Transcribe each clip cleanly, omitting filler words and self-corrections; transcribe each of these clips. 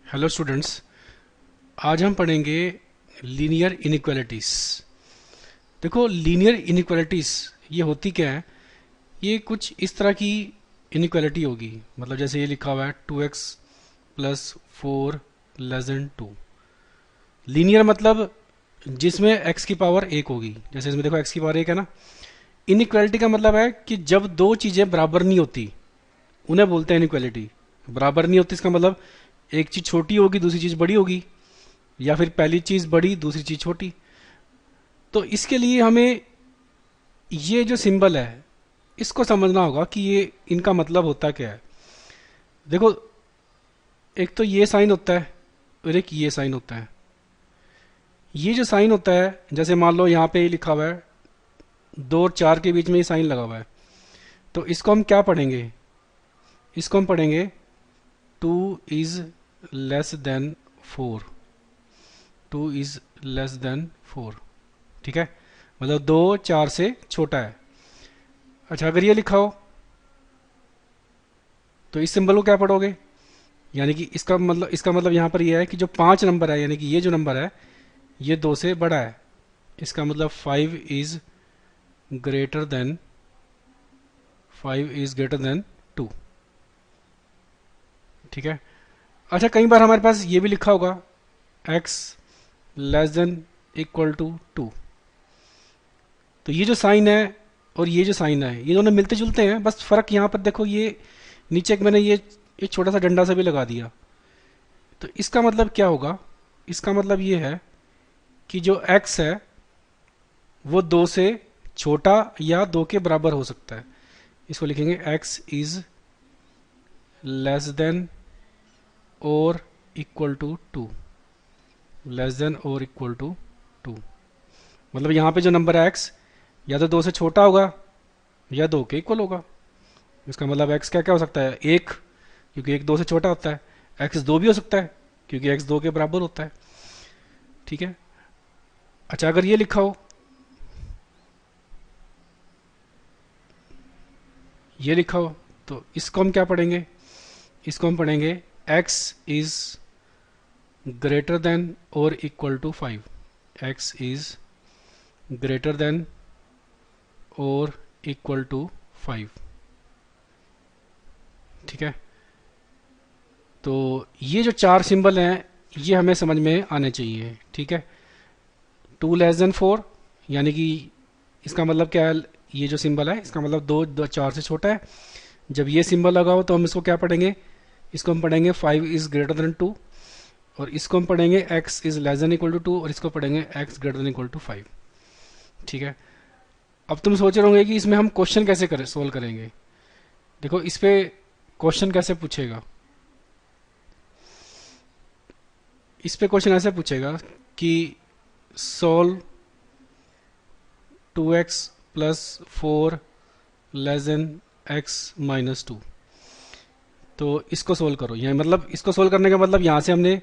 Hello students. आज हम पढ़ेंगे लीनियर इनइक्वालिटीज। देखो, लीनियर इनइक्वालिटीज ये होती क्या है। ये कुछ इस तरह की इनइक्वालिटी होगी, मतलब जैसे ये लिखा हुआ है 2x plus 4 less then 2। Linear मतलब जिसमें x की पावर एक होगी। जैसे इसमें देखो x की पावर एक है ना। इनइक्वालिटी का मतलब है कि जब दो चीजें बराबर नहीं होती उन्हें बोलते हैं इनइक्वालिटी। बराबर नहीं होती इसका मतलब एक चीज छोटी होगी दूसरी चीज बड़ी होगी, या फिर पहली चीज बड़ी दूसरी चीज छोटी। तो इसके लिए हमें ये जो सिंबल है इसको समझना होगा कि ये इनका मतलब होता क्या है। देखो, एक तो ये साइन होता है और एक ये साइन होता है। ये जो साइन होता है, जैसे मान लो यहाँ पे लिखा हुआ है 2 और 4 के बीच में ये साइन लगा हुआ है, तो इसको हम क्या पढ़ेंगे? इसको हम पढ़ेंगे 2 is less then 4। 2 is less then 4। ठीक है, मतलब 2 4 से छोटा है। अच्छा, अगर ये लिखा हो तो इस सिंबल को क्या पढ़ोगे? यानी कि इसका मतलब यहाँ पर ये है कि जो 5 नंबर है, यानी कि ये जो नंबर है ये 2 से बड़ा है। इसका मतलब greater than 5 is greater then 2। ठीक है। अच्छा, कई बार हमारे पास ये भी लिखा होगा x less than equal to 2। तो ये जो साइन है और ये जो साइन है ये दोनों मिलते जुलते हैं, बस फर्क यहाँ पर देखो, ये नीचे एक मैंने ये एक छोटा सा डंडा सा भी लगा दिया। तो इसका मतलब क्या होगा? इसका मतलब ये है कि जो x है वो 2 से छोटा या 2 के बराबर हो सकता है। इसको लिखेंगे x इज लेस देन और इक्वल टू 2। लेस देन और इक्वल टू 2 मतलब यहाँ पे जो नंबर है x या तो 2 से छोटा होगा या 2 के इक्वल होगा। इसका मतलब x क्या क्या हो सकता है? 1, क्योंकि 1 2 से छोटा होता है। x 2 भी हो सकता है क्योंकि x 2 के बराबर होता है। ठीक है। अच्छा, अगर ये लिखा हो, ये लिखा हो, तो इसको हम क्या पढ़ेंगे? इसको हम पढ़ेंगे x इज ग्रेटर देन और equal to 5। x is greater than और इक्वल टू 5। ठीक है। तो ये जो 4 सिंबल हैं ये हमें समझ में आने चाहिए। ठीक है। 2 लेस देन 4 यानी कि इसका मतलब क्या है? ये जो सिंबल है इसका मतलब 2 4 से छोटा है। जब ये सिंबल लगा हो तो हम इसको क्या पढ़ेंगे? इसको हम पढ़ेंगे 5 इज ग्रेटर देन 2, और इसको हम पढ़ेंगे x is less than equal to 2, और इसको पढ़ेंगे x greater than equal to 5। ठीक है। अब तुम सोच रहे होंगे कि इसमें हम क्वेश्चन कैसे सोल्व करेंगे। देखो, इस पे क्वेश्चन कैसे पूछेगा? इस पे क्वेश्चन ऐसे पूछेगा कि solve 2x plus 4 less then x minus 2। तो इसको सोल्व करो। यानी मतलब इसको सोल्व करने का मतलब यहाँ से हमने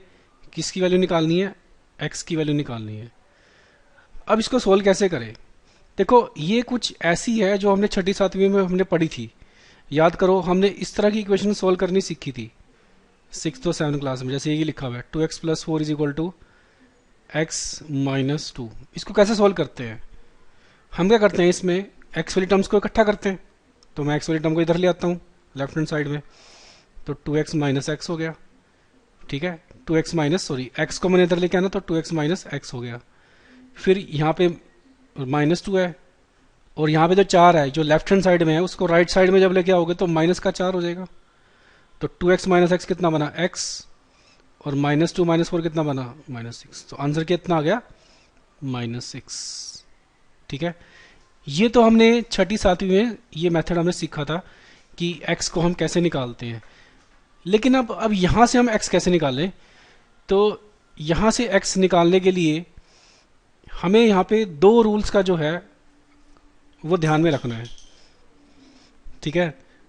किसकी वैल्यू निकालनी है? x की वैल्यू निकालनी है। अब इसको सोल्व कैसे करें? देखो, ये कुछ ऐसी है जो हमने छठी सातवीं में हमने पढ़ी थी। याद करो, हमने इस तरह की इक्वेशन सोल्व करनी सीखी थी 6th और 7th क्लास में। जैसे ये लिखा हुआ है 2x plus 4 is equal to x minus 2। इसको कैसे सोल्व करते हैं? हम क्या करते हैं, इसमें x वाली टर्म्स को इकट्ठा करते हैं। तो मैं x वाली टर्म को इधर ले आता हूँ लेफ्ट हैंड साइड में, तो 2x माइनस एक्स हो गया। ठीक है, 2x माइनस सॉरी x को मैंने इधर लेके आना तो 2x माइनस एक्स हो गया। फिर यहाँ पे -2 है, और यहाँ पे जो 4 है जो लेफ्ट हैंड साइड में है उसको राइट साइड में जब लेके आओगे तो माइनस का 4 हो जाएगा। तो 2x माइनस एक्स कितना बना? x, और -2 -4 कितना बना? -6। तो आंसर कितना आ गया? -6। ठीक है। ये तो हमने छठी सातवीं में ये मेथड हमने सीखा था कि x को हम कैसे निकालते हैं। लेकिन अब यहाँ से हम x कैसे निकालें? तो यहाँ से x निकालने के लिए हमें यहाँ पे 2 रूल्स का जो है वो ध्यान में रखना है। ठीक है।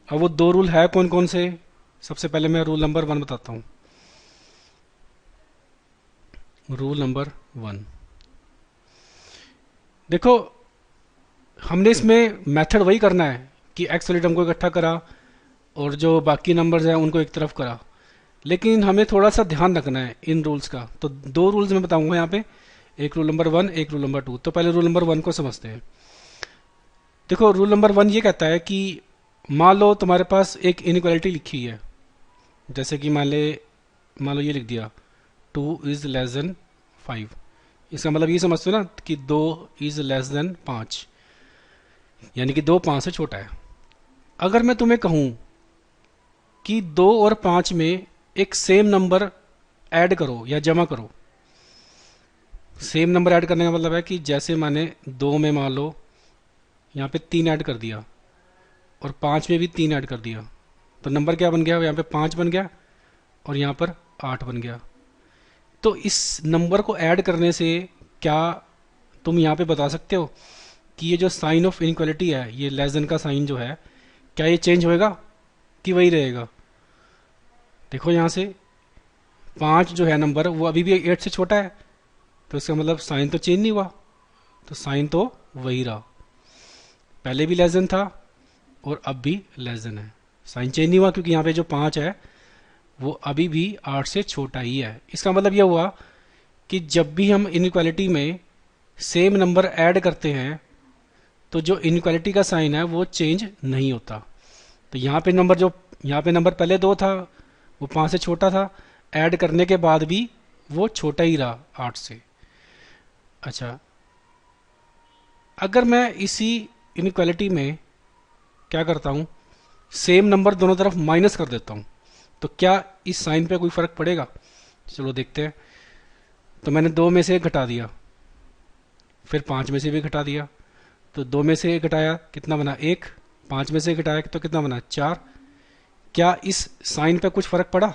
अब वो 2 रूल है कौन कौन से? सबसे पहले मैं रूल नंबर 1 बताता हूँ। रूल नंबर 1, देखो, हमने इसमें मेथड वही करना है कि एक्स वाली टर्म को इकट्ठा करा और जो बाकी नंबर्स हैं उनको एक तरफ करा। लेकिन हमें थोड़ा सा ध्यान रखना है इन रूल्स का। तो दो रूल्स मैं बताऊंगा यहाँ पे, एक रूल नंबर 1, एक रूल नंबर 2। तो पहले रूल नंबर 1 को समझते हैं। देखो रूल नंबर 1 ये कहता है कि मान लो तुम्हारे पास एक इनइक्वालिटी लिखी है, जैसे कि मान लो ये लिख दिया 2 इज लेस देन 5। इसका मतलब ये समझते हो ना कि 2 इज लेस देन 5, यानी कि 2 5 से छोटा है। अगर मैं तुम्हें कहूं कि 2 और 5 में एक सेम नंबर ऐड करो या जमा करो, सेम नंबर ऐड करने का मतलब है कि जैसे मैंने 2 में मान लो यहाँ पे 3 ऐड कर दिया और 5 में भी 3 ऐड कर दिया, तो नंबर क्या बन गया, यहाँ पे 5 बन गया और यहाँ पर 8 बन गया। तो इस नंबर को ऐड करने से क्या तुम यहाँ पे बता सकते हो कि ये जो साइन ऑफ इनइक्वालिटी है, ये लेस देन का साइन जो है, क्या ये चेंज होएगा कि वही रहेगा? देखो यहाँ से 5 जो है नंबर वो अभी भी 8 से छोटा है, तो इसका मतलब साइन तो चेंज नहीं हुआ, तो साइन तो वही रहा, पहले भी लेस देन था और अब भी लेस देन है। साइन चेंज नहीं हुआ क्योंकि यहाँ पे जो 5 है वो अभी भी 8 से छोटा ही है। इसका मतलब यह हुआ कि जब भी हम इनइक्वालिटी में सेम नंबर ऐड करते हैं तो जो इनइक्वालिटी का साइन है वो चेंज नहीं होता। तो यहाँ पे नंबर पहले 2 था, वो 5 से छोटा था, ऐड करने के बाद भी वो छोटा ही रहा 8 से। अच्छा, अगर मैं इसी इनइक्वालिटी में क्या करता हूँ, सेम नंबर दोनों तरफ माइनस कर देता हूँ, तो क्या इस साइन पे कोई फर्क पड़ेगा? चलो देखते हैं। तो मैंने 2 में से 1 घटा दिया, फिर 5 में से भी घटा दिया, तो 2 में से 1 घटाया कितना बना 1, 5 में से 1 घटाया तो कितना बना 4। क्या इस साइन पे कुछ फर्क पड़ा?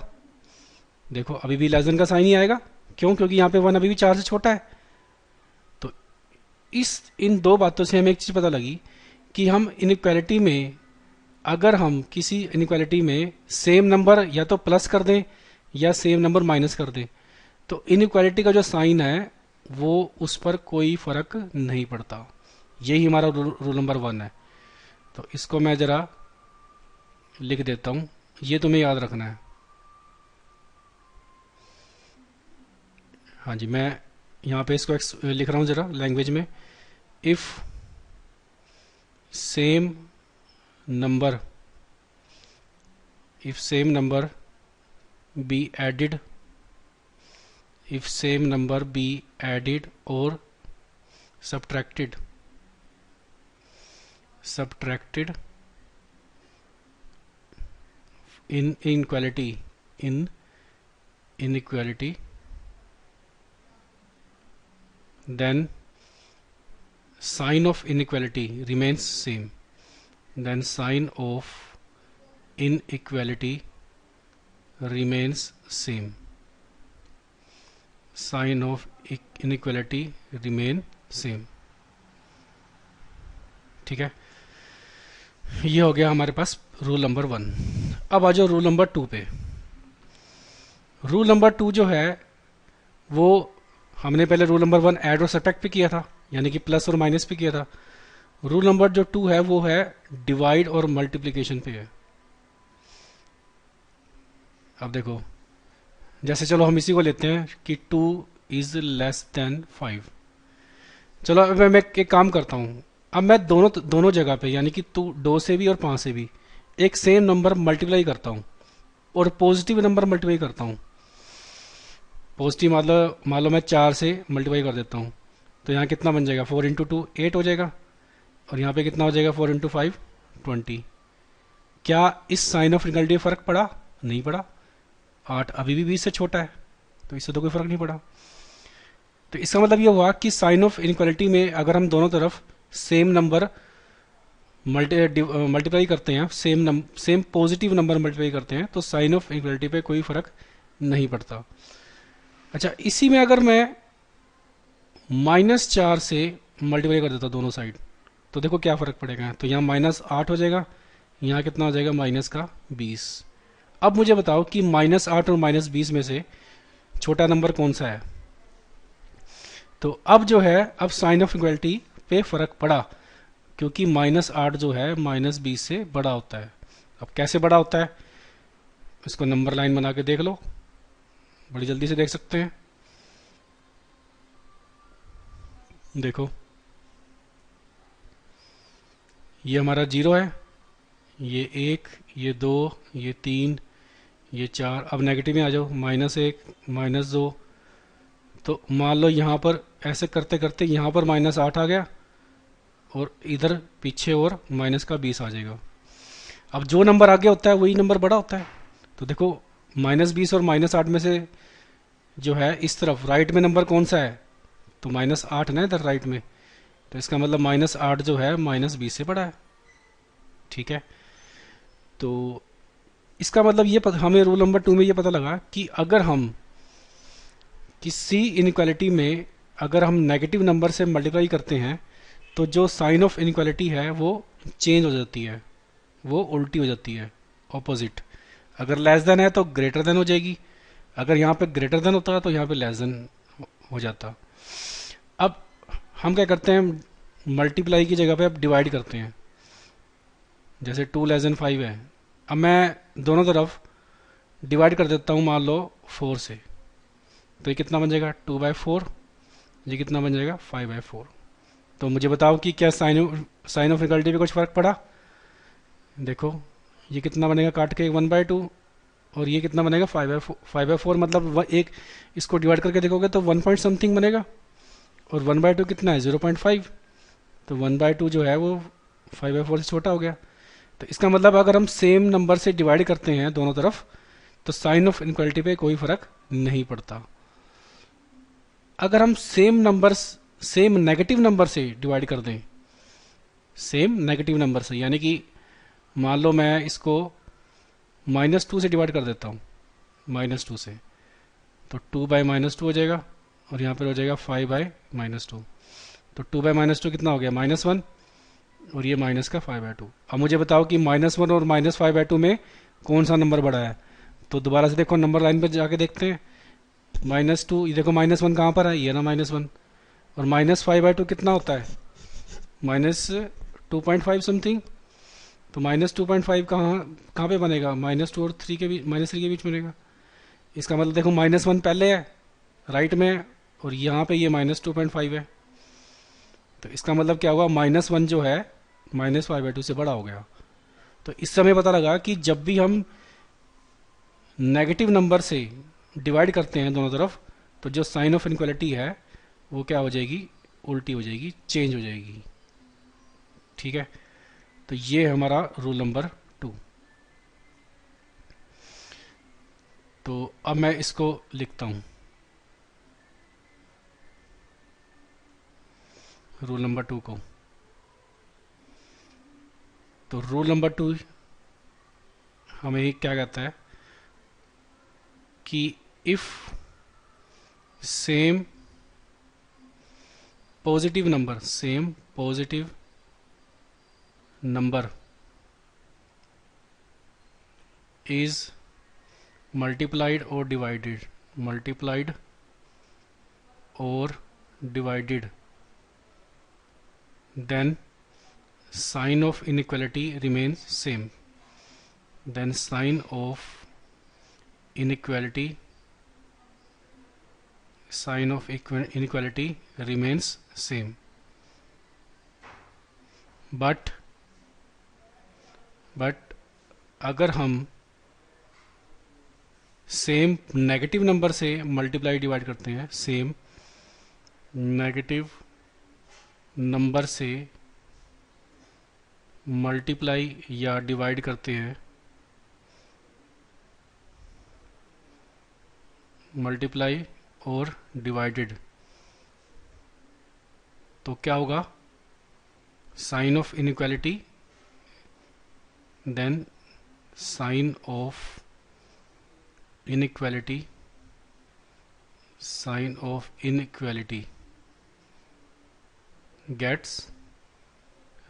देखो अभी भी लेस देन का साइन ही आएगा, क्यों? क्योंकि यहाँ पे 1 अभी भी 4 से छोटा है। तो इन दो बातों से हमें एक चीज पता लगी कि हम इनइक्वालिटी में, अगर हम किसी इनइक्वालिटी में सेम नंबर या तो प्लस कर दें या सेम नंबर माइनस कर दें, तो इनइक्वालिटी का जो साइन है वो उस पर कोई फर्क नहीं पड़ता। यही हमारा रूल नंबर 1 है। तो इसको मैं जरा लिख देता हूं, ये तुम्हें याद रखना है। हाँ जी, मैं यहाँ पे इसको लिख रहा हूँ जरा लैंग्वेज में। If same number be added if same number be added or subtracted in inequality, then sign of inequality remains same. Then sign of inequality remains same. Sign of inequality remain same. ठीक है, ये हो गया हमारे पास rule number 1। अब आ जाओ rule number 2 पे। Rule number 2 जो है वो हमने पहले रूल नंबर 1 ऐड और सब्ट्रैक्ट पे किया था, यानी कि प्लस और माइनस पे किया था। रूल नंबर जो 2 है वो है डिवाइड और मल्टीप्लिकेशन पे है। अब देखो, जैसे चलो हम इसी को लेते हैं कि 2 इज लेस देन 5। चलो अब मैं एक काम करता हूँ, अब मैं दोनों जगह पे, यानी कि 2 से भी और 5 से भी एक सेम नंबर मल्टीप्लाई करता हूँ और पॉजिटिव नंबर मल्टीप्लाई करता हूँ। पॉजिटिव मान लो मैं 4 से मल्टीप्लाई कर देता हूँ, तो यहाँ कितना बन जाएगा, 4 इंटू 2 8 हो जाएगा, और यहाँ पे कितना हो जाएगा 4 इंटू 5 20। क्या इस साइन ऑफ इक्वलिटी में फर्क पड़ा? नहीं पड़ा। 8 अभी भी 20 से छोटा है, तो इससे तो कोई फर्क नहीं पड़ा। तो इसका मतलब ये हुआ कि साइन ऑफ इनइक्वालिटी में अगर हम दोनों तरफ सेम नंबर मल्टीप्लाई करते हैं, सेम पॉजिटिव नंबर मल्टीप्लाई करते हैं, तो साइन ऑफ इनइक्वालिटी पे कोई फर्क नहीं पड़ता। अच्छा, इसी में अगर मैं -4 से मल्टीप्लाई कर देता दोनों साइड, तो देखो क्या फर्क पड़ेगा। तो यहाँ -8 हो जाएगा, यहाँ कितना हो जाएगा -20। अब मुझे बताओ कि -8 और -20 में से छोटा नंबर कौन सा है? तो अब जो है, अब साइन ऑफ इक्वलिटी पे फर्क पड़ा, क्योंकि -8 जो है -20 से बड़ा होता है। अब कैसे बड़ा होता है? इसको नंबर लाइन बना के देख लो, बड़ी जल्दी से देख सकते हैं। देखो ये हमारा 0 है, ये 1, ये 2, ये 3, ये 4। अब नेगेटिव में आ जाओ, -1, -2। तो मान लो यहाँ पर ऐसे करते करते यहाँ पर -8 आ गया और इधर पीछे और -20 आ जाएगा। अब जो नंबर आगे होता है वही नंबर बड़ा होता है। तो देखो -20 और -8 में से जो है इस तरफ राइट में नंबर कौन सा है, तो -8 ना इधर राइट में। तो इसका मतलब -8 जो है -20 से बड़ा है। ठीक है, तो इसका मतलब ये हमें रूल नंबर 2 में ये पता लगा कि अगर हम किसी इनइक्वालिटी में अगर हम नेगेटिव नंबर से मल्टीप्लाई करते हैं तो जो साइन ऑफ इनइक्वालिटी है वो चेंज हो जाती है, वो उल्टी हो जाती है, ऑपोजिट। अगर लेस देन है तो ग्रेटर देन हो जाएगी, अगर यहाँ पे ग्रेटर देन होता है तो यहाँ पे लेस देन हो जाता। अब हम क्या करते हैं, मल्टीप्लाई की जगह पे अब डिवाइड करते हैं। जैसे 2 लेस देन 5 है, अब मैं दोनों तरफ डिवाइड कर देता हूँ, मान लो 4 से। तो ये कितना बन जाएगा 2/4, ये कितना बन जाएगा 5/4। तो मुझे बताओ कि क्या साइन ऑफ इक्वलिटी पे कुछ फर्क पड़ा। देखो ये कितना बनेगा काट के 1/2 और ये कितना बनेगा 5/4। मतलब एक इसको डिवाइड करके देखोगे तो 1 पॉइंट समथिंग बनेगा और 1/2 कितना है 0.5। तो 1/2 जो है वो 5/4 से छोटा हो गया। तो इसका मतलब अगर हम सेम नंबर से डिवाइड करते हैं दोनों तरफ तो साइन ऑफ इनक्वालिटी पे कोई फर्क नहीं पड़ता। अगर हम सेम नेगेटिव नंबर से डिवाइड कर दें, सेम नेगेटिव नंबर से, यानी कि मान लो मैं इसको -2 से डिवाइड कर देता हूँ, -2 से, तो 2/-2 हो जाएगा और यहाँ पर हो जाएगा 5/-2। तो 2/-2 कितना हो गया -1 और ये माइनस का 5/2। अब मुझे बताओ कि -1 और -5/2 में कौन सा नंबर बड़ा है। तो दोबारा से देखो नंबर लाइन पर जाके देखते हैं। -2, ये देखो -1 कहाँ पर है, ये ना -1। और -5/2 कितना होता है -2.5 समथिंग। तो -2.5 कहाँ पे बनेगा, -2 और -3 के बीच बनेगा। इसका मतलब देखो -1 पहले है राइट में और यहाँ पे ये -2.5 है। तो इसका मतलब क्या हुआ, -1 जो है -5/2 से बड़ा हो गया। तो इससे हमें पता लगा कि जब भी हम नेगेटिव नंबर से डिवाइड करते हैं दोनों तरफ तो जो साइन ऑफ इनक्वालिटी है वो क्या हो जाएगी, उल्टी हो जाएगी, चेंज हो जाएगी। ठीक है, तो ये हमारा रूल नंबर 2। तो अब मैं इसको लिखता हूं, रूल नंबर 2 को। तो रूल नंबर 2 हमें क्या कहता है कि if same positive number is multiplied or divided then sign of inequality remains same. Then sign of inequality remains same. but अगर हम सेम नेगेटिव नंबर से मल्टीप्लाई डिवाइड करते हैं, सेम नेगेटिव नंबर से मल्टीप्लाई या डिवाइड करते हैं, multiply और डिवाइडेड, तो क्या होगा, sign of inequality, then sign of inequality gets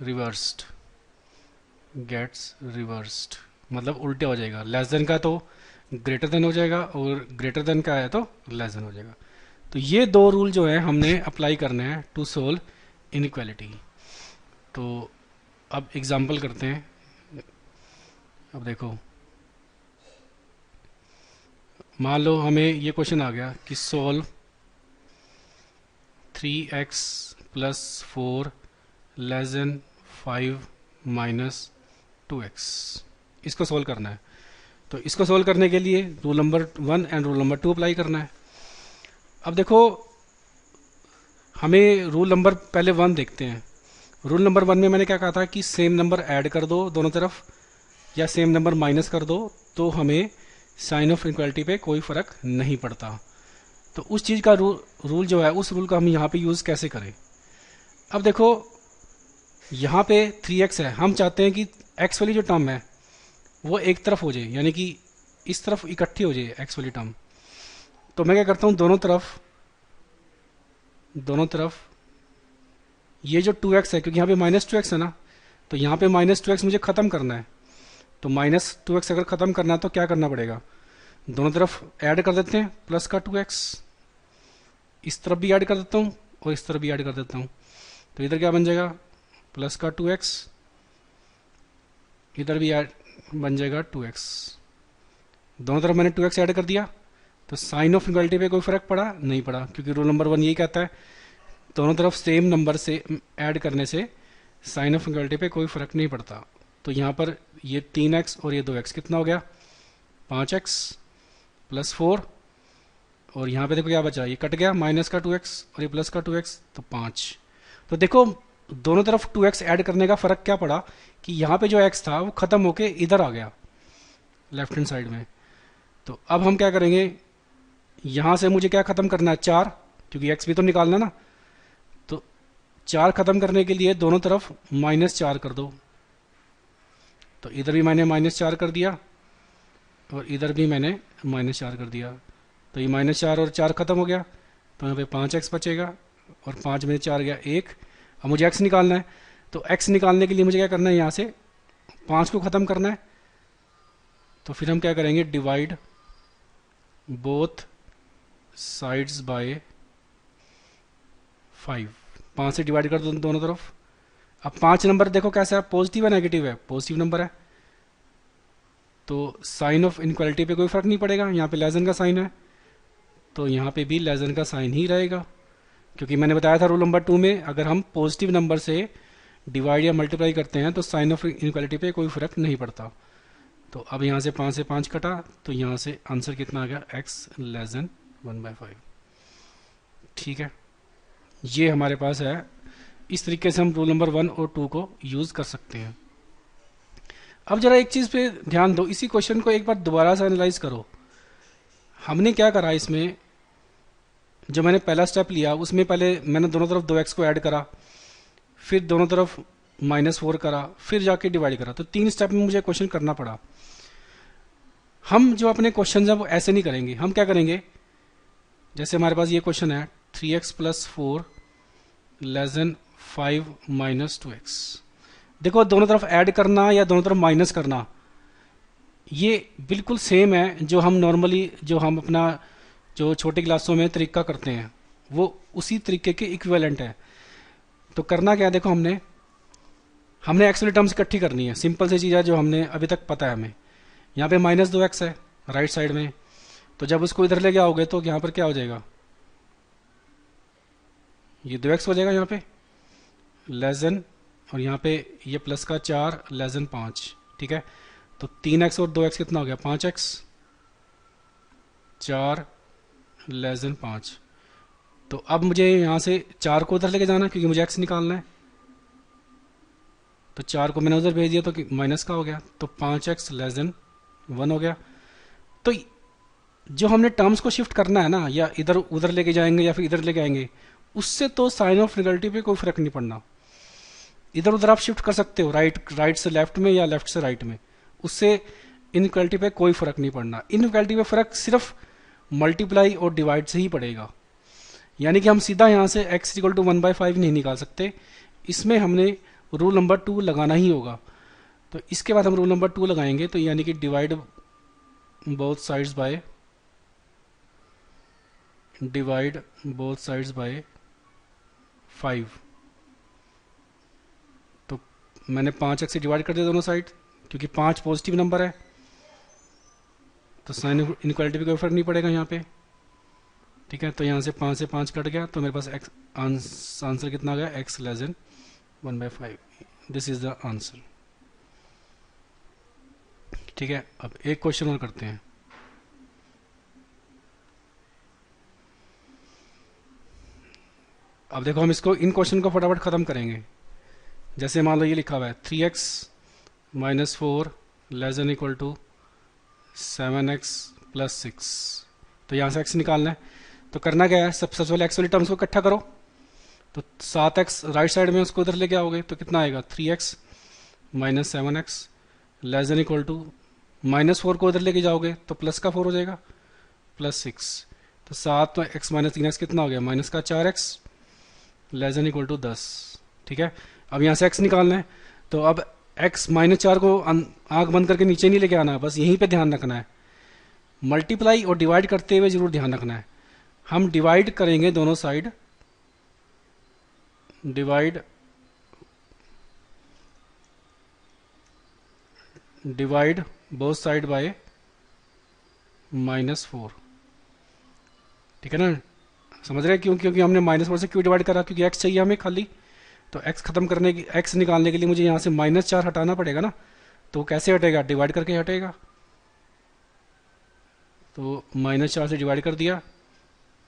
reversed मतलब उल्टा हो जाएगा। लेस देन का तो ग्रेटर देन हो जाएगा और ग्रेटर देन का है तो लेस देन हो जाएगा। तो ये दो रूल जो है हमने अप्लाई करने हैं टू सोल्व इनइक्वालिटी। तो अब एग्जांपल करते हैं। अब देखो मान लो हमें ये क्वेश्चन आ गया कि solve 3x plus 4 less then 5 minus 2x, इसको सोल्व करना है। तो इसको सोल्व करने के लिए rule number 1 and rule number 2 apply करना है। अब देखो हमें रूल नंबर पहले 1 देखते हैं। रूल नंबर 1 में मैंने क्या कहा था कि सेम नंबर ऐड कर दो दोनों तरफ या सेम नंबर माइनस कर दो तो हमें साइन ऑफ इनक्वालिटी पे कोई फर्क नहीं पड़ता। तो उस चीज़ का रूल जो है, उस रूल का हम यहाँ पे यूज़ कैसे करें। अब देखो यहाँ पे 3x है, हम चाहते हैं कि x वाली जो टर्म है वो एक तरफ हो जाए, यानी कि इस तरफ इकट्ठी हो जाए x वाली टर्म। तो मैं क्या करता हूँ, दोनों तरफ ये जो 2x है, क्योंकि यहाँ पे माइनस 2x है ना, तो यहाँ पे माइनस 2x मुझे ख़त्म करना है। तो माइनस 2x अगर ख़त्म करना है तो क्या करना पड़ेगा, दोनों तरफ ऐड कर देते हैं प्लस का 2x, इस तरफ भी ऐड कर देता हूँ और इस तरफ भी ऐड कर देता हूँ। तो इधर क्या बन जाएगा, प्लस का 2x, इधर भी ऐड बन जाएगा 2x। दोनों तरफ मैंने 2x ऐड कर दिया, तो साइन ऑफ इक्वलिटी पे कोई फर्क पड़ा नहीं पड़ा, क्योंकि रूल नंबर 1 यही कहता है दोनों तरफ सेम नंबर से ऐड करने से साइन ऑफ इक्वलिटी पे कोई फर्क नहीं पड़ता। तो यहाँ पर ये 3x और ये 2x कितना हो गया, 5x प्लस 4, और यहाँ पे देखो क्या बचा, ये कट गया माइनस का 2x और ये प्लस का 2x, तो 5। तो देखो दोनों तरफ 2x ऐड करने का फर्क क्या पड़ा कि यहाँ पे जो x था वो खत्म होके इधर आ गया लेफ्ट हैंड साइड में। तो अब हम क्या करेंगे, यहाँ से मुझे क्या खत्म करना है, 4, क्योंकि x भी तो निकालना ना। तो 4 खत्म करने के लिए दोनों तरफ -4 कर दो। तो इधर भी मैंने -4 कर दिया और इधर भी मैंने -4 कर दिया। तो ये -4 और 4 खत्म हो गया, तो यहाँ पे 5x बचेगा और 5 में 4 गया 1। अब मुझे x निकालना है, तो x निकालने के लिए मुझे क्या करना है, यहाँ से 5 को ख़त्म करना है। तो फिर हम क्या करेंगे, डिवाइड बोथ साइड्स बाय 5, 5 से डिवाइड कर दो दोनों तरफ। अब 5 नंबर देखो कैसा है, पॉजिटिव है नेगेटिव है, पॉजिटिव नंबर है, तो साइन ऑफ इनक्वालिटी पे कोई फर्क नहीं पड़ेगा। यहाँ पे लेसन का साइन है तो यहाँ पे भी लेसन का साइन ही रहेगा, क्योंकि मैंने बताया था रूल नंबर 2 में अगर हम पॉजिटिव नंबर से डिवाइड या मल्टीप्लाई करते हैं तो साइन ऑफ इनक्वालिटी पे कोई फर्क नहीं पड़ता। तो अब यहाँ से 5 से 5 कटा, तो यहाँ से आंसर कितना आ गया, x लेसन 1/5। ठीक है, ये हमारे पास है। इस तरीके से हम रूल नंबर 1 और 2 को यूज़ कर सकते हैं। अब जरा एक चीज़ पे ध्यान दो, इसी क्वेश्चन को एक बार दोबारा से एनालाइज करो। हमने क्या करा इसमें, जो मैंने पहला स्टेप लिया उसमें पहले मैंने दोनों तरफ 2x को ऐड करा, फिर दोनों तरफ -4 करा, फिर जाके डिवाइड करा। तो 3 स्टेप में मुझे क्वेश्चन करना पड़ा। हम जो अपने क्वेश्चन है वो ऐसे नहीं करेंगे। हम क्या करेंगे, जैसे हमारे पास ये क्वेश्चन है 3x plus 4 less then 5 minus 2x। देखो दोनों तरफ ऐड करना या दोनों तरफ माइनस करना ये बिल्कुल सेम है जो हम नॉर्मली, जो हम अपना जो छोटी क्लासों में तरीका करते हैं वो उसी तरीके के इक्विवेलेंट है। तो करना क्या है, देखो हमने एक्स वाली टर्म्स इकट्ठी करनी है। सिंपल सी चीज़ है जो हमने अभी तक पता है हमें। यहाँ पे -2x है राइट साइड में, तो जब उसको इधर लेके आओगे तो यहाँ पर क्या हो जाएगा, ये 2x हो जाएगा यहाँ पे लेस देन, और यहाँ पे ये प्लस का 4 लेस देन 5। ठीक है, तो 3x और 2x कितना हो गया, 5x, 4 लेस देन 5। तो अब मुझे यहाँ से 4 को उधर लेके जाना है क्योंकि मुझे x निकालना है। तो 4 को मैंने उधर भेज दिया तो माइनस का हो गया, तो 5x लेस देन 1 हो गया। तो जो हमने टर्म्स को शिफ्ट करना है ना, या इधर उधर लेके जाएंगे या फिर इधर लेके आएंगे, उससे तो साइन ऑफ निगेटिव पे कोई फर्क नहीं पड़ना। इधर उधर आप शिफ्ट कर सकते हो, राइट से लेफ्ट में या लेफ्ट से राइट में, उससे इनइक्वालिटी पे कोई फर्क नहीं पड़ना। इनइक्वालिटी पे फर्क सिर्फ मल्टीप्लाई और डिवाइड से ही पड़ेगा। यानी कि हम सीधा यहाँ से x इक्वल टू 1/5 नहीं निकाल सकते, इसमें हमने रूल नंबर 2 लगाना ही होगा। तो इसके बाद हम रूल नंबर 2 लगाएंगे, तो यानी कि डिवाइड बोथ साइड्स बाय 5। तो मैंने 5x से डिवाइड कर दिया दोनों साइड, क्योंकि 5 पॉजिटिव नंबर है तो साइन इनक्वालिटी पे कोई फर्क नहीं पड़ेगा यहाँ पे। ठीक है, तो यहाँ से 5 से 5 कट गया, तो मेरे पास एक्स आंसर कितना आ गया, x less than 1/5। This is the answer. ठीक है, अब एक क्वेश्चन और करते हैं। अब देखो हम इसको इन क्वेश्चन को फटाफट खत्म करेंगे। जैसे मान लो ये लिखा हुआ है 3x minus 4 less than equal to 7x plus 6। तो यहाँ से x निकालना है। तो करना क्या है, सबसे पहले x वाली टर्म्स को इकट्ठा करो। तो 7x राइट साइड में उसको उधर लेके आओगे तो कितना आएगा, 3x minus 7x less than equal to -4 को उधर लेके जाओगे तो प्लस का 4 हो जाएगा प्लस 6। तो 7 x माइनस 3x कितना हो गया, माइनस का 4x less than equal to 10। ठीक है, अब यहाँ से x निकालना है। तो अब x -4 को आंख बंद करके नीचे नहीं लेके आना है, बस यहीं पे ध्यान रखना है। मल्टीप्लाई और डिवाइड करते हुए जरूर ध्यान रखना है। हम डिवाइड करेंगे दोनों side, divide both side by -4। ठीक है ना, समझ रहे हैं क्यों, क्योंकि हमने -4 से क्यों डिवाइड करा, क्योंकि x चाहिए हमें खाली। तो x खत्म करने की, x निकालने के लिए मुझे यहाँ से -4 हटाना पड़ेगा ना। तो कैसे हटेगा, डिवाइड करके हटेगा। तो -4 से डिवाइड कर दिया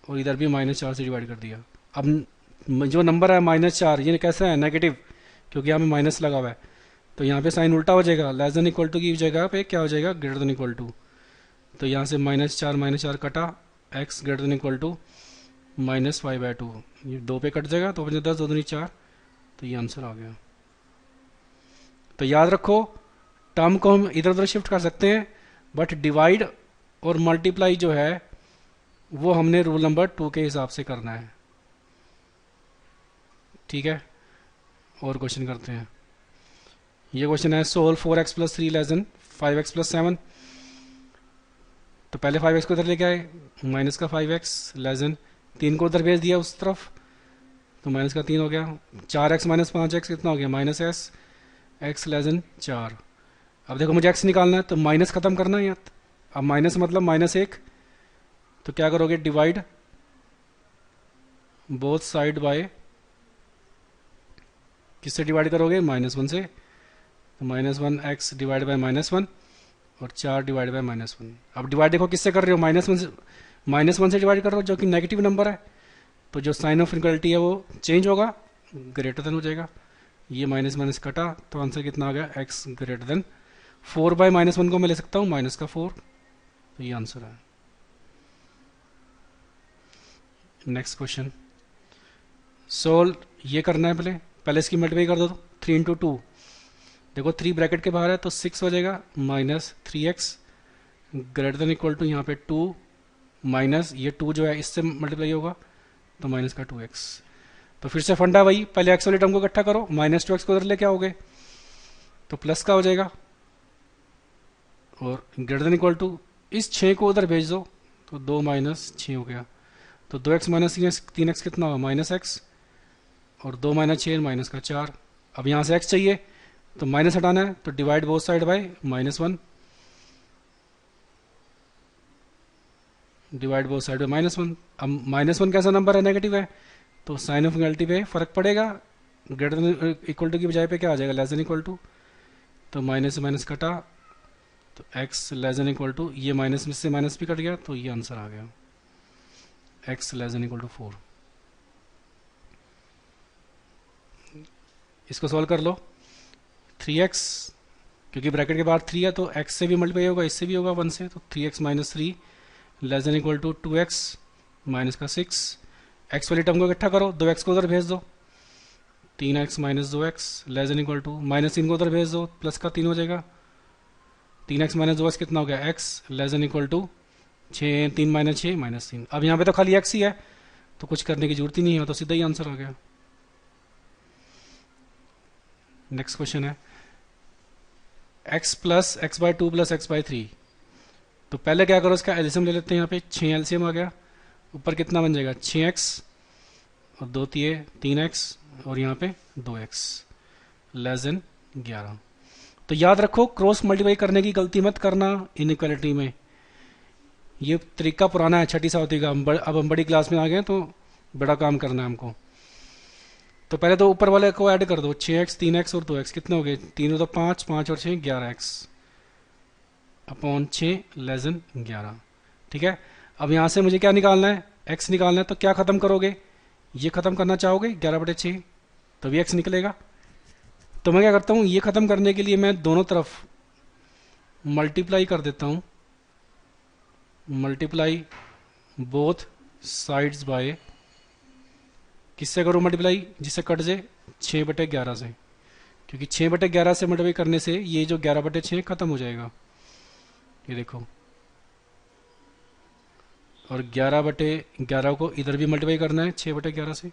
और इधर भी -4 से डिवाइड कर दिया। अब जो नंबर है -4 ये कैसा है, नेगेटिव, क्योंकि यहाँ पे माइनस लगा हुआ है। तो यहाँ पे साइन उल्टा हो जाएगा, लेस देन इक्वल टू की जगह पे क्या हो जाएगा, ग्रेटर देन इक्वल टू। तो यहाँ से -4 कटा, x greater than equal to -5/2। ये 2 पे कट जाएगा, तो 10 2 4। तो ये आंसर आ गया। तो याद रखो, टर्म को हम इधर उधर शिफ्ट कर सकते हैं, बट डिवाइड और मल्टीप्लाई जो है वो हमने रूल नंबर 2 के हिसाब से करना है। ठीक है, और क्वेश्चन करते हैं। ये क्वेश्चन है, solve 4x plus 3 less then 5x plus 7। तो पहले 5x को इधर लेके आए, माइनस का 5x लेस देन 3 को उधर भेज दिया उस तरफ, तो माइनस का 3 हो गया। 4x माइनस 5x कितना हो गया, minus s, x less then 4। अब देखो मुझे x निकालना है, तो माइनस खत्म करना है। अब माइनस मतलब -1, तो क्या करोगे, डिवाइड बोथ साइड बाय, किससे डिवाइड करोगे, -1 से। तो -1x डिवाइड बाय -1 और 4 डिवाइड बाय -1। अब डिवाइड देखो किससे कर रहे हो, -1 से डिवाइड कर रहे हो, जो कि नेगेटिव नंबर है। तो जो साइन ऑफ इनक्वालिटी है वो चेंज होगा, ग्रेटर देन हो जाएगा। ये माइनस कटा, तो आंसर कितना आ गया, x ग्रेटर देन 4/-1 को मैं ले सकता हूँ -4। तो ये आंसर है। नेक्स्ट क्वेश्चन, सोल्व ये करना है। पहले इसकी मल्टीप्लाई कर दो, 3 × 2। देखो 3 ब्रैकेट के बाहर है तो 6 हो जाएगा, -3x greater than equal to यहाँ पे 2 माइनस ये 2 जो है इससे मल्टीप्लाई होगा, तो माइनस का 2x। तो फिर से फंडा वही, पहले x वाले टर्म को इकट्ठा करो, -2x को उधर लेके आओगे तो प्लस का हो जाएगा, और ग्रेटर देन इक्वल टू इस 6 को उधर भेज दो, तो 2 - 6 हो गया। तो 2x माइनस 3x कितना होगा, -x, और 2 - 6 माइनस का 4। अब यहाँ से x चाहिए तो माइनस हटाना है, तो divide both side by -1, divide both side by -1। अब -1 कैसा नंबर है, नेगेटिव है, तो साइन ऑफ इनक्वालिटी पे फर्क पड़ेगा। ग्रेटर देन इक्वल टू की बजाय पे क्या आ जाएगा, लेस देन इक्वल टू। तो माइनस से माइनस कटा, तो x less than equal to, ये माइनस में से माइनस भी कट गया, तो ये आंसर आ गया, x less than equal to 4। इसको सॉल्व कर लो, 3x, क्योंकि ब्रैकेट के बाहर 3 है तो x से भी मल्टीप्लाई होगा, इससे भी होगा 1 से, तो 3x - 3 less than equal to 2x minus का 6। x वाली टर्म को इकट्ठा करो, 2x को उधर भेज दो, 3x - 2x less than equal to -3 को उधर भेज दो, प्लस का 3 हो जाएगा। 3x - 2x कितना हो गया, x less than equal to 6, 3 - 6 -3। अब यहाँ पे तो खाली x ही है, तो कुछ करने की जरूरत ही नहीं है, तो सीधा ही आंसर आ गया। नेक्स्ट क्वेश्चन है, x plus x/2 plus x/3। तो पहले क्या करो, इसका एलसीएम ले लेते हैं। यहाँ पे 6 एलसीएम आ गया, ऊपर कितना बन जाएगा, 6x और 2 3x, और यहाँ पे 2x लेस देन 11। तो याद रखो, क्रॉस मल्टीप्लाई करने की गलती मत करना इनइक्वालिटी में। ये तरीका पुराना है, छठी सावती का। अब हम बड़ी क्लास में आ गए हैं तो बड़ा काम करना है हमको। तो पहले तो ऊपर वाले को ऐड कर दो, 6x 3x और 2x कितने हो गए, 3 तो 5, 5 और 6 11x अपॉन 6 लेसन 11। ठीक है, अब यहाँ से मुझे क्या निकालना है, x निकालना है। तो क्या खत्म करोगे, ये खत्म करना चाहोगे 11/6, तभी x निकलेगा। तो मैं क्या करता हूँ, ये खत्म करने के लिए मैं दोनों तरफ मल्टीप्लाई कर देता हूँ, मल्टीप्लाई बोथ साइड्स बाय, किससे करूँ मल्टीप्लाई, जिससे कट जाए 6/11 से, क्योंकि 6/11 से मल्टीप्लाई करने से ये जो 11/6 खत्म हो जाएगा, ये देखो। और 11/11 को इधर भी मल्टीप्लाई करना है 6/11 से,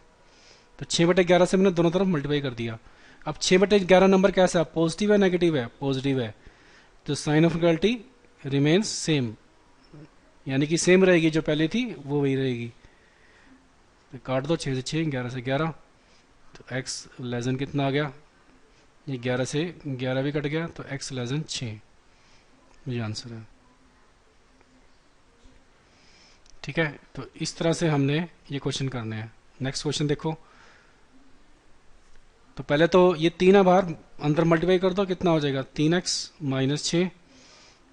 तो 6/11 से मैंने दोनों तरफ मल्टीप्लाई कर दिया। अब 6/11 नंबर कैसा है, पॉजिटिव है नेगेटिव है, पॉजिटिव है, तो sign of equality remains same, यानी कि सेम रहेगी, जो पहले थी वो वही रहेगी। तो काट दो, 6 से 6, 11 से 11, तो x लेसन कितना आ गया, ये 11 से 11 भी कट गया, तो x लेसन 6, ये आंसर है। ठीक है, तो इस तरह से हमने ये क्वेश्चन करने हैं। नेक्स्ट क्वेश्चन देखो। तो पहले तो ये 3 है बाहर, अंदर मल्टीप्लाई कर दो, कितना हो जाएगा 3x माइनस 6,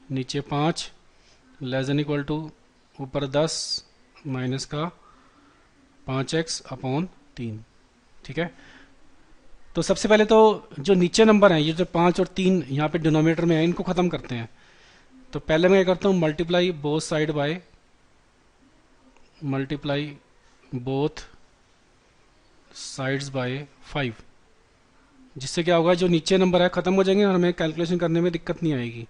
नीचे 5 लेसन इक्वल टू ऊपर 10 माइनस का 5x अपॉन 3। ठीक है, तो सबसे पहले तो जो नीचे नंबर हैं, ये जो 5 और 3 यहाँ पे डिनोमिनेटर में है, इनको ख़त्म करते हैं। तो पहले मैं क्या करता हूँ, multiply both side by, multiply both sides by 5, जिससे क्या होगा, जो नीचे नंबर है ख़त्म हो जाएंगे और हमें कैलकुलेशन करने में दिक्कत नहीं आएगी।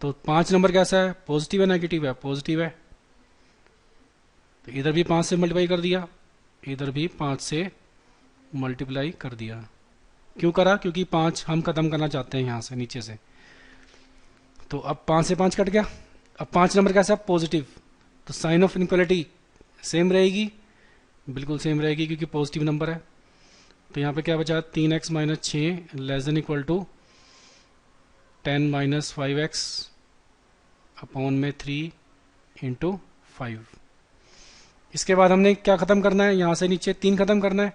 तो 5 नंबर कैसा है, पॉजिटिव है नेगेटिव है, पॉजिटिव है, तो इधर भी 5 से मल्टीप्लाई कर दिया, इधर भी 5 से मल्टीप्लाई कर दिया। क्यों करा, क्योंकि 5 हम ख़त्म करना चाहते हैं यहाँ से नीचे से। तो अब 5 से 5 कट गया। अब 5 नंबर कैसा है, पॉजिटिव, तो साइन ऑफ इनइक्वालिटी सेम रहेगी, बिल्कुल सेम रहेगी, क्योंकि पॉजिटिव नंबर है। तो यहाँ पे क्या बचा, 3x minus 6 less than equal to 10 minus 5x upon में 3 इंटू 5। इसके बाद हमने क्या ख़त्म करना है, यहाँ से नीचे 3 ख़त्म करना है,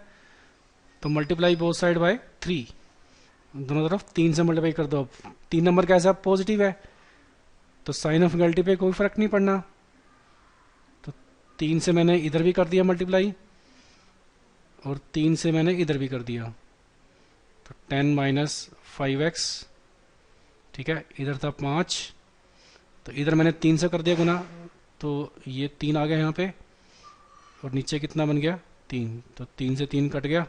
तो मल्टीप्लाई बोथ साइड बाय 3, दोनों तरफ 3 से मल्टीप्लाई कर दो। अब 3 नंबर कैसा पॉजिटिव है, तो साइन ऑफ इक्वलिटी पे कोई फ़र्क नहीं पड़ना, तो 3 से मैंने इधर भी कर दिया मल्टीप्लाई, और 3 से मैंने इधर भी कर दिया, तो 10 माइनस 5x। ठीक है, इधर था 5, तो इधर मैंने 3 से कर दिया गुना, तो ये 3 आ गया यहाँ पे, और नीचे कितना बन गया 3, तो 3 से 3 कट गया,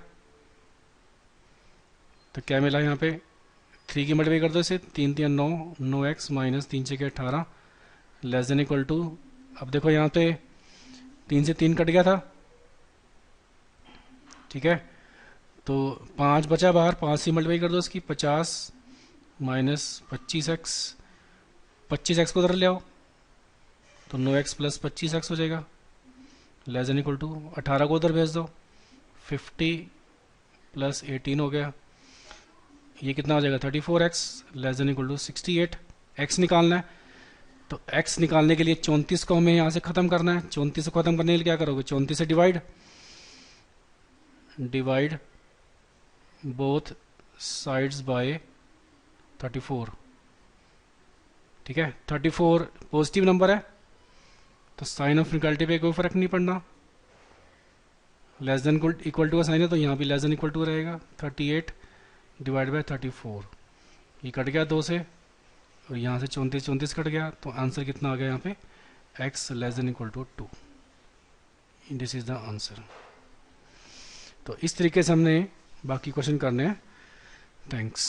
तो क्या मिला यहाँ पे 3 की मल्टीप्लाई कर दो इसे, 3 3 9, 9x minus 3 6 18 less than equal to. अब देखो यहाँ पे 3 से 3 कट गया था, ठीक है, तो 5 बचा बाहर, 5 से मल्टीप्लाई कर दो इसकी, 50 माइनस 25x, 25x को उधर ले आओ, तो 9x प्लस 25x हो जाएगा, लेस देन इक्वल टू 18 को उधर भेज दो, 50 प्लस 18 हो गया, ये कितना हो जाएगा 34x less than equal to 68। x निकालना है, तो x निकालने के लिए 34 को हमें यहाँ से ख़त्म करना है। 34 को ख़त्म करने के लिए क्या करोगे, 34 से डिवाइड बोथ साइड्स बाय 34। ठीक है, 34 पॉजिटिव नंबर है, तो साइन ऑफ इक्वलिटी पे कोई फ़र्क नहीं पड़ना, लेस देन इक्वल टू का साइन है, तो यहाँ भी लेस देन इक्वल टू रहेगा। 38 डिवाइड बाय 34, ये कट गया 2 से, और यहाँ से 34 कट गया, तो आंसर कितना आ गया यहाँ पे, x less than equal to 2। This is the answer. तो इस तरीके से हमने बाकी क्वेश्चन करने हैं। थैंक्स।